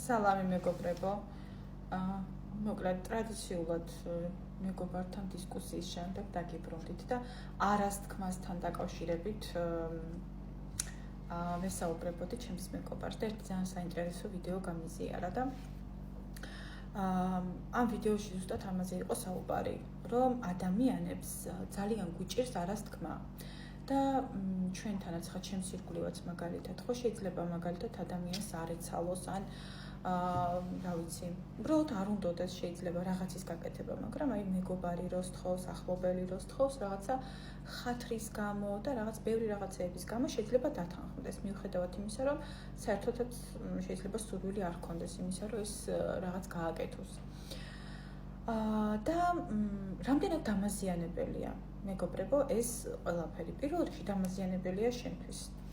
სალამი მეგობრებო. მოკლედ ტრადიციულად მეგობართან დისკუსიის შემდეგ დაგიბრუნდით და არასთქმასთან დაკავშირებით ვესაუბრებოდი ჩემს მეგობარს და ერთი ძალიან საინტერესო ვიდეო გამიზიარა და ამ ვიდეოში ზუსტად ამაზე იყო საუბარი, რომ ადამიანებს ძალიან გვიჭირს არასთქმა და ჩვენთანაც ხა ჩემს ირგვლივაც მაგალითად ხო შეიძლება მაგალითად ადამიანს არ ეცალოს ან რა ვიცი, უბრალოდ არ უნდადეს შეიძლება რაღაცის გაკეთება, მაგრამ აი მეგობარი რო სთხოვს, ახლობელი რო სთხოვს, რაღაცა ხათრის გამო და რაღაც ბევრი რაღაცეების გამო შეიძლება დათანხმდეს, მიუხედავად იმისა, რომ საერთოდაც შეიძლება სურვილი არ ჰქონდეს იმისა, რომ ეს რაღაც გააკეთოს. და რამდენად დამაზიანებელია, მეგობრებო, ეს ყველაფერი. პირველ რიგში დამაზიანებელია შენთვის.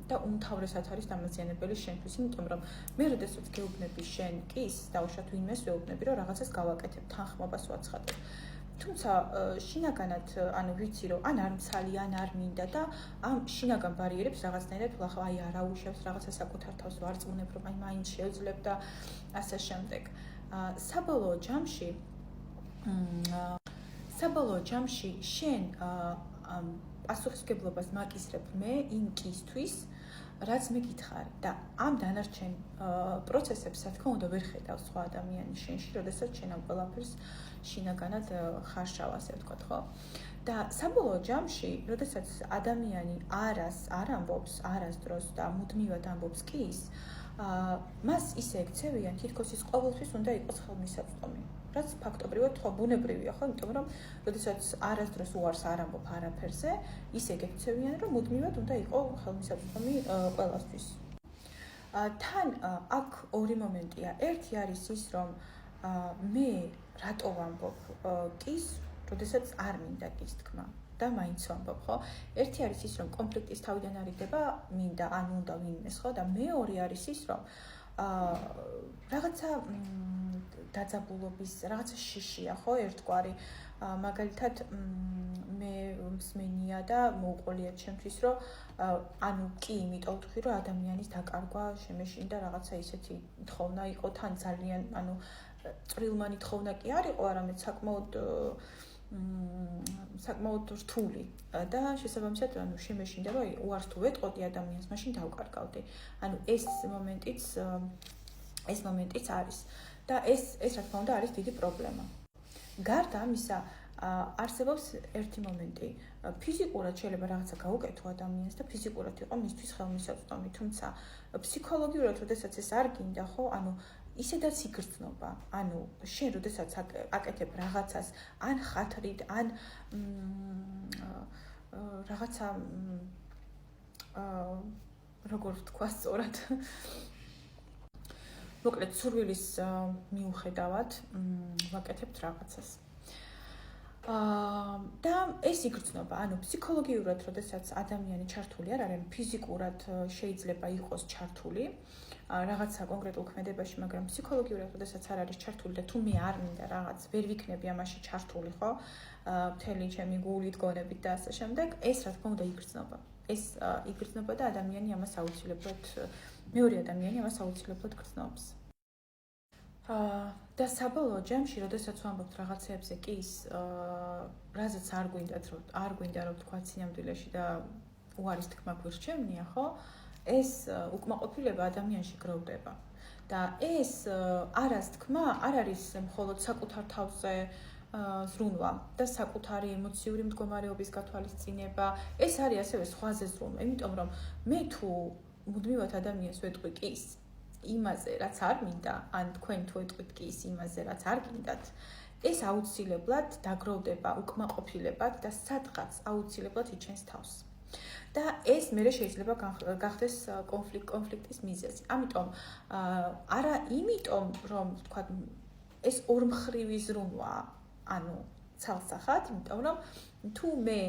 და უმთავრესად არის დამაზიანებელი შენთვის, იმიტომ რომ მე როდესაც გეუბნები შენ კის, დაუშვათ ვინმეს ვეუბნები, რომ რაღაცას გავაკეთებ, თანხმობას ვაცხადებ. თუმცა შინაგანად, ანუ ვიცი რომ ან არ მცალი, ან არ მინდა და ამ შინაგან ბარიერებს რაღაცნაირად ვლახავ, აი არაუშავს, რაღაცა საკუთარ თავს ვარწმუნებ, რომ აი მაინც შევძლებ და ასე შემდეგ. საბოლოო ჯამში შენ პასუხისმგებლობას მაკისრებ მე იმ კისთვის, რაც მე გითხარი და ამ დანარჩენ პროცესებს, რა თქმა უნდა, ვერ ხედავს სხვა ადამიანი შენში, როდესაც შენ ამ ყველაფერს შინაგანად ხარშავ, ასე ვთქვათ, ხო? და საბოლოო ჯამში, როდესაც ადამიანი არ ამბობს არასდროს და მუდმივად ამბობს კის, მას ისე ექცევიან, თითქოს ის ყოველთვის უნდა იყოს ხელმისაწვდომი. რაც ფაქტობრივად ხო ბუნებრივია, ხო, იმიტომ რომ როდესაც არასდროს უარს არ ამბობ არაფერზე, ისე გექცევიან, რომ მუდმივად უნდა იყოს ხელმისაწვდომი ყველასთვის. თან აქ ორი მომენტია. ერთი არის ის, რომ მე რატო ვამბობ კის, როდესაც არ მინდა კის თქმა და მაინც ვამბობ, ხო? ერთი არის ის, რომ კონფლიქტის თავიდან არიდება მინდა, ან უნდა ვინმეს, ხო? და მეორე არის ის, რომ რაღაცა დაძაბულობის, რაღაცა შიშია, ხო, ერთგვარი. მაგალითად, მე მსმენია და მოუყოლია ჩემთვის, რომ ანუ კი, იმიტომ ვთქვი, რომ ადამიანის დაკარგვა შემეშინდა რაღაცა ისეთი თხოვნა იყო, თან ძალიან, ანუ წვრილმანი თხოვნა კი არ იყო, არამედ საკმაოდ რთული და შესაბამისად, ანუ შემეშინდა, რომ უარს თუ ვეტყოდი ადამიანს, მაშინ დავკარგავდი. ანუ ეს მომენტიც არის. და ეს რა თქმა უნდა არის დიდი პრობლემა. გარდა ამისა, არსებობს ერთი მომენტი. ფიზიკურად შეიძლება რაღაცა გაუკეთო ადამიანს და ფიზიკურად იყო მისთვის ხელმისაწვდომი, თუმცა ფსიქოლოგიურად, როდესაც ეს არ გინდა, ხო, ანუ ისედაც იგრძნობა. ანუ შენ როდესაც აკეთებ რაღაცას, ან ხათრით, ან რაღაცა როგორ ვთქვა სწორად, მოკლედ სურვილის მიუხედავად ვაკეთებთ რაღაცას. და ეს იგრძნობა, ანუ ფსიქოლოგიურად, როდესაც ადამიანი ჩართული არ არის, ფიზიკურად შეიძლება იყოს ჩართული რაღაცა კონკრეტულ ქმედებაში, მაგრამ ფსიქოლოგიურად, როდესაც არ არის ჩართული და თუ მე არ მინდა რაღაც, ვერ ვიქნები ამაში ჩართული, ხო? მთელი ჩემი გულით, გონებით და ასე შემდეგ, ეს რა თქმა უნდა იგრძნობა. ეს იგრძნობა და ადამიანი ამას აუცილებლად მეორე ადამიანი ამას აუცილებლად გრძნობს. და საბოლოო ჯამში, როდესაც ვამბობთ რაღაცეებზე კის, რაზეც არ გვინდა რომ თქვა სინამდვილეში და უარის თქმა გვირჩევნია, ხო? ეს უკმაყოფილება ადამიანში გროვდება. და ეს არას თქმა არ არის მხოლოდ საკუთარ თავზე ზრუნვა და საკუთარი ემოციური მდგომარეობის გათვალისწინება, ეს არის ასევე სხვაზე ზრუნვა, იმიტომ რომ მე თუ მუდმივად ადამიანს ვეტყვი კის იმაზე, რაც არ მინდა, ან თქვენ თუ ეტყვით კის იმაზე, რაც არ გინდათ, ეს აუცილებლად დაგროვდება უკმაყოფილებად და სადღაც აუცილებლად იჩენს თავს. და ეს მერე შეიძლება გახდეს კონფლიქტის მიზეზი. ამიტომ არა იმიტომ, რომ თქვა ეს ორმხრივი ზრუნვაა, ანუ ცალსახად, იმიტომ რომ თუ მე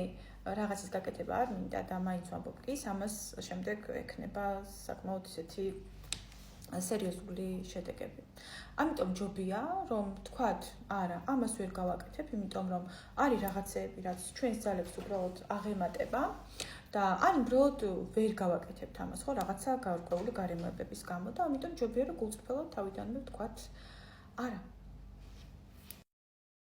რაღაცის გაკეთება არ მინდა და მაინც ვამბობ კის, ამას შემდეგ ექნება საკმაოდ ისეთი სერიოზული შედეგები. ამიტომ ჯობია, რომ თქვათ, არა, ამას ვერ გავაკეთებ, იმიტომ რომ არის რაღაცეები, რაც ჩვენს ძალებს უბრალოდ აღემატება და ან უბრალოდ ვერ გავაკეთებთ ამას, ხო, რაღაცა გარკვეული გარემოებების გამო და ამიტომ ჯობია რომ გულწრფელად თავიდანვე ვთქვათ, არა,